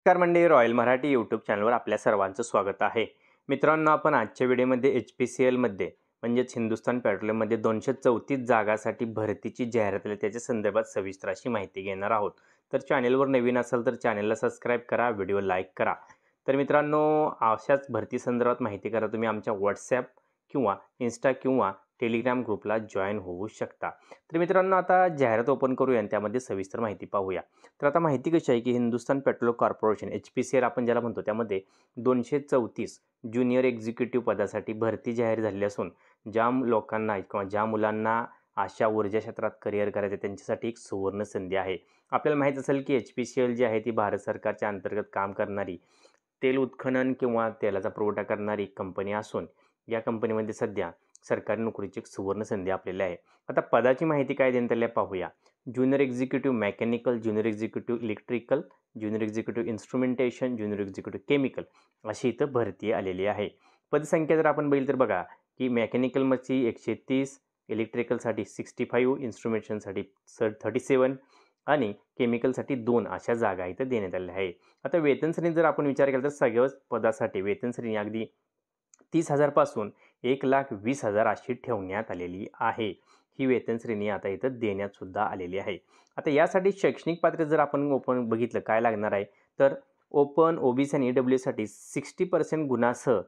नमस्कार मंडळी, royal Marathi YouTube चॅनलवर आपल्या सर्वांचं स्वागत आहे. मित्रांनो, आपण आजच्या व्हिडिओमध्ये HPCLमध्ये म्हणजेच हिंदुस्थान पेट्रोलियममध्ये 234 जागासाठी भरतीची जाहिरात आली त्याच्या संदर्भात सविस्तर अशी माहिती घेणार आहोत. तर चॅनलवर नवीन असाल तर चॅनलला सबस्क्राईब करा, व्हिडिओ लाईक करा. तर मित्रांनो, अशाच भरती संदर्भात माहिती करा तुम्ही आमच्या WhatsApp किंवा Insta किंवा टेलिग्राम ग्रुपला जॉईन होऊ शकता. तर मित्रांनो, आता जाहिरात ओपन करूया आणि त्यामध्ये सविस्तर माहिती पाहूया. तर आता माहिती कशी आहे की हिंदुस्थान पेट्रोल कॉर्पोरेशन HPCL आपण ज्याला म्हणतो त्यामध्ये 234 ज्युनियर एक्झिक्युटिव्ह पदासाठी भरती जाहीर झाली असून ज्या लोकांना किंवा ज्या मुलांना अशा ऊर्जा क्षेत्रात करिअर करायचे त्यांच्यासाठी एक सुवर्ण संधी आहे. आपल्याला माहीत असेल की HPCL जी आहे ती भारत सरकारच्या अंतर्गत काम करणारी तेल उत्खनन किंवा तेलाचा पुरवठा करणारी कंपनी असून या कंपनीमध्ये सध्या सरकारी नोकरीची एक सुवर्ण संधी आपल्याला आहे. आता पदाची माहिती काय देण्यात आली पाहूया. Junior executive mechanical, junior executive electrical, junior executive instrumentation, junior executive chemical अशी इथं भरती आलेली आहे. पदसंख्या जर आपण बघितलं तर बघा की मेकॅनिकलमध्ये 130, इलेक्ट्रिकलसाठी 65, इन्स्ट्रुमेंटेशनसाठी 37 आणि केमिकलसाठी 2 अशा जागा इथं देण्यात आलेल्या आहे. आता वेतन श्रेणी जर आपण विचार केला तर सगळ्याच पदासाठी वेतन श्रेणी अगदी 30,000 पासून 1,20,000 अशी ठेवण्यात आलेली आहे. ही वेतन श्रेणी आता इथं देण्यात सुद्धा आलेली आहे. आता यासाठी शैक्षणिक पात्रता जर आपण ओपन बघितलं काय लागणार आहे तर ओपन, OBC आणि EWSसाठी 60% गुणासह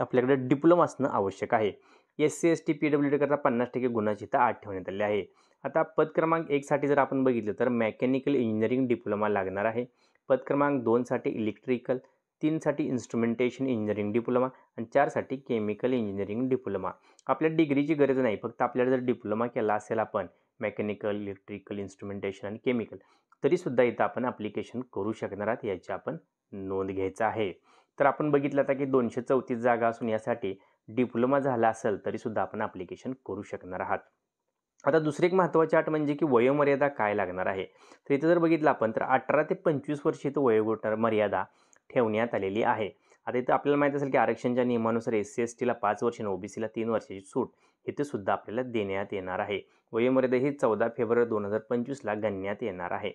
आपल्याकडे डिप्लोमा असणं आवश्यक आहे. SC, ST, PWD करता 50% गुणाची इथं अट ठेवण्यात आली आहे. आता पद क्रमांक 1 साठी जर आपण बघितलं तर मेकॅनिकल इंजिनिअरिंग डिप्लोमा लागणार आहे. पद क्रमांक 2 साठी इलेक्ट्रिकल, 3 साठी इन्स्ट्रुमेंटेशन इंजिनिअरिंग डिप्लोमा आणि 4 साठी केमिकल इंजिनिअरिंग डिप्लोमा. आपल्या डिग्रीची गरज नाही, फक्त आपल्याला जर डिप्लोमा केला असेल आपण मेकॅनिकल, इलेक्ट्रिकल, इन्स्ट्रुमेंटेशन आणि केमिकल तरीसुद्धा इथं आपण ॲप्लिकेशन करू शकणार आहात, याची आपण नोंद घ्यायचं आहे. तर आपण बघितलं आता की 234 जागा असून यासाठी डिप्लोमा झाला असेल तरीसुद्धा आपण ॲप्लिकेशन करू शकणार आहात. आता दुसरी एक महत्त्वाची अट म्हणजे की वयोमर्यादा काय लागणार आहे. तर इथं जर बघितलं आपण तर 18 ते 25 वर्ष इथं वयोगट मर्यादा ठेवण्यात आलेली आहे. आता इथं आपल्याला माहीत असेल की आरक्षणच्या नियमानुसार SC, STला 5 वर्ष आणि OBCला 3 वर्षाची सूट इथे सुद्धा आपल्याला देण्यात येणार आहे. वयोमर्यादा ही 14 फेब्रुवारी 2025ला गणण्यात येणार आहे.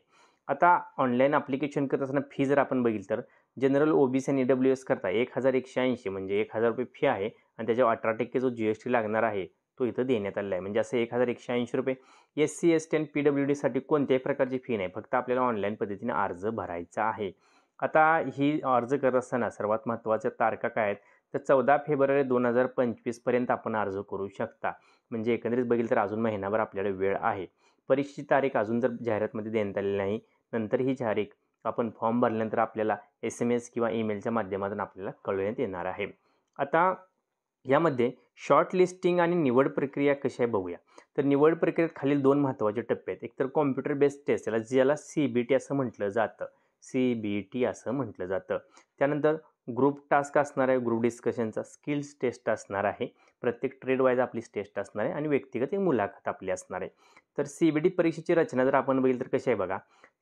आता ऑनलाईन ॲप्लिकेशन करत असताना फी जर आपण बघितलं तर जनरल, OBC आणि EWS करता 1,180 म्हणजे 1,000 रुपये फी आहे आणि त्याच्यावर 18% जो GST लागणार आहे तो इथं देण्यात आलेला आहे. म्हणजे असं 1,180 रुपये. SC, ST आणि PWDसाठी कोणत्याही प्रकारची फी नाही, फक्त आपल्याला ऑनलाईन पद्धतीने अर्ज भरायचा आहे. आता ही अर्ज करत असताना सर्वात महत्त्वाच्या तारखा काय आहेत तर 14 फेब्रुवारी 2025 पर्यंत आपण अर्ज करू शकता. म्हणजे एकंदरीत बघितलं तर अजून महिनाभर आपल्याला वेळ आहे. परीक्षेची तारीख अजून जर जाहिरातमध्ये देण्यात आलेली नाही, नंतर ही तारीख आपण फॉर्म भरल्यानंतर आपल्याला SMS किंवा ईमेलच्या माध्यमातून आपल्याला कळवण्यात येणार आहे. आता यामध्ये शॉर्ट लिस्टिंग आणि निवड प्रक्रिया कशी आहे बघूया. तर निवड प्रक्रियेत खालील 2 महत्त्वाचे टप्पे आहेत. एक तर कॉम्प्युटर बेस्ड टेस्ट ज्याला CBT असं म्हटलं जातं. CBT असं म्हटलं जातं. त्यानंतर ग्रुप टास्क असणार आहे, ग्रुप डिस्कशनचा स्किल्स टेस्ट असणार आहे. प्रत्येक ट्रेड वाईज आपली टेस्ट असणार आहे आणि व्यक्तिगत एक मुलाखत आपली असणार आहे. तर CBT परीक्षेची रचना जर आपण बघितलं तर कशी आहे बघा.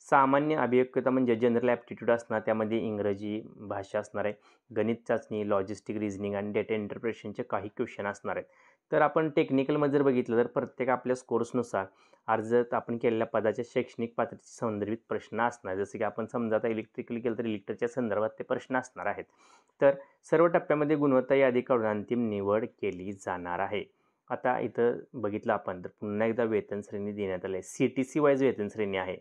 सामान्य अभियोग्यता म्हणजे जनरल ॲप्टिट्यूड असणार, त्यामध्ये इंग्रजी भाषा असणार आहे. गणित चाचणी, लॉजिस्टिक, रिझनिंग आणि डेटा इंटरप्रिटेशनचे काही क्वेश्चन असणार आहेत. तर आपण टेक्निकलमध्ये जर बघितलं तर प्रत्येक आपल्या स्कोर्सनुसार अर्जात आपण केलेल्या पदाच्या शैक्षणिक पात्रतेशी संदर्भित प्रश्न असणार. जसं की आपण समजा आता इलेक्ट्रिकल केलं तर इलेक्ट्रिकच्या संदर्भात ते प्रश्न असणार आहेत. तर सर्व टप्प्यामध्ये गुणवत्ता यादी काढून अंतिम निवड केली जाणार आहे. आता इथं बघितलं आपण तर पुन्हा एकदा वेतन श्रेणी देण्यात आली आहे. CTC वाईज वेतन श्रेणी आहे.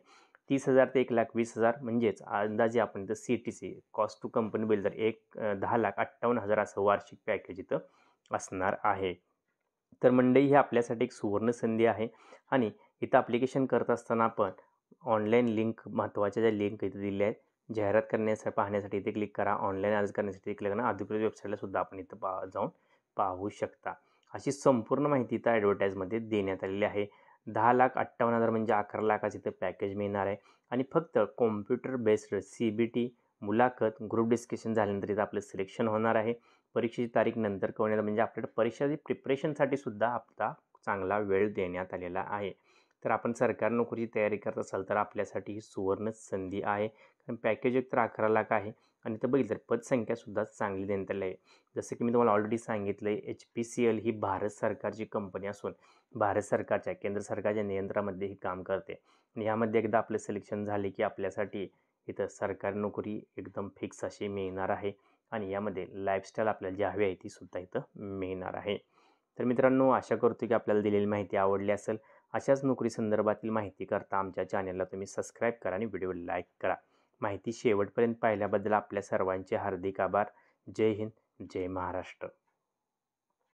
30,000 ते 1,20,000 म्हणजेच अंदाजे आपण इथं CTC cost to company bill तर 10,58,000 असं वार्षिक पॅकेज इथं असणार आहे. तर मंडळी ही आपल्यासाठी एक सुवर्ण संधी आहे आणि इथं ॲप्लिकेशन करत असताना आपण ऑनलाईन लिंक महत्त्वाच्या ज्या लिंक इथे दिल्या आहेत जाहिरात करण्यासाठी पाहण्यासाठी इथे क्लिक करा. ऑनलाईन अर्ज करण्यासाठी क्लिक करा. अधिकृत वेबसाईटला सुद्धा आपण इथं जाऊन पाहू शकता. अशी संपूर्ण माहिती इथं ॲडव्हर्टाईजमध्ये देण्यात आलेली आहे. 10,58,000 म्हणजे 11 लाखाचं इथं पॅकेज मिळणार आहे आणि फक्त कॉम्प्युटर बेस्ड CBT मुलाखत, ग्रुप डिस्कशन झाल्यानंतर इथं आपलं सिलेक्शन होणार आहे. परीक्षेची तारीख नंतर कळवण्यात म्हणजे आपल्याला परीक्षेची प्रिपरेशनसाठी सुद्धा आता चांगला वेळ देण्यात आलेला आहे. तर आपण सरकारी नोकरीची तयारी करत असाल तर आपल्यासाठी ही सुवर्ण संधी आहे. कारण पॅकेज एकतर 11 लाख आहे आणि इथं बघितलं तर पदसंख्यासुद्धा चांगली देण्यात आली आहे. जसं की मी तुम्हाला ऑलरेडी सांगितलं आहे HPCL ही भारत सरकारची कंपनी असून भारत सरकारच्या केंद्र सरकारच्या नियंत्रणामध्ये ही काम करते आणि यामध्ये एकदा आपलं सिलेक्शन झाले की आपल्यासाठी इथं सरकारी नोकरी एकदम फिक्स अशी मिळणार आहे आणि यामध्ये लाईफस्टाईल आपल्याला जी हवी आहे ती सुद्धा इथं मिळणार आहे. तर मित्रांनो, आशा करतो की आपल्याला दिलेली माहिती आवडली असेल. अशाच नोकरी संदर्भातील माहिती करता आमच्या चॅनलला तुम्ही सबस्क्राईब करा आणि व्हिडिओ लाईक करा. माहिती शेवटपर्यंत पाहिल्याबद्दल आपल्या सर्वांचे हार्दिक आभार. जय हिंद, जय महाराष्ट्र.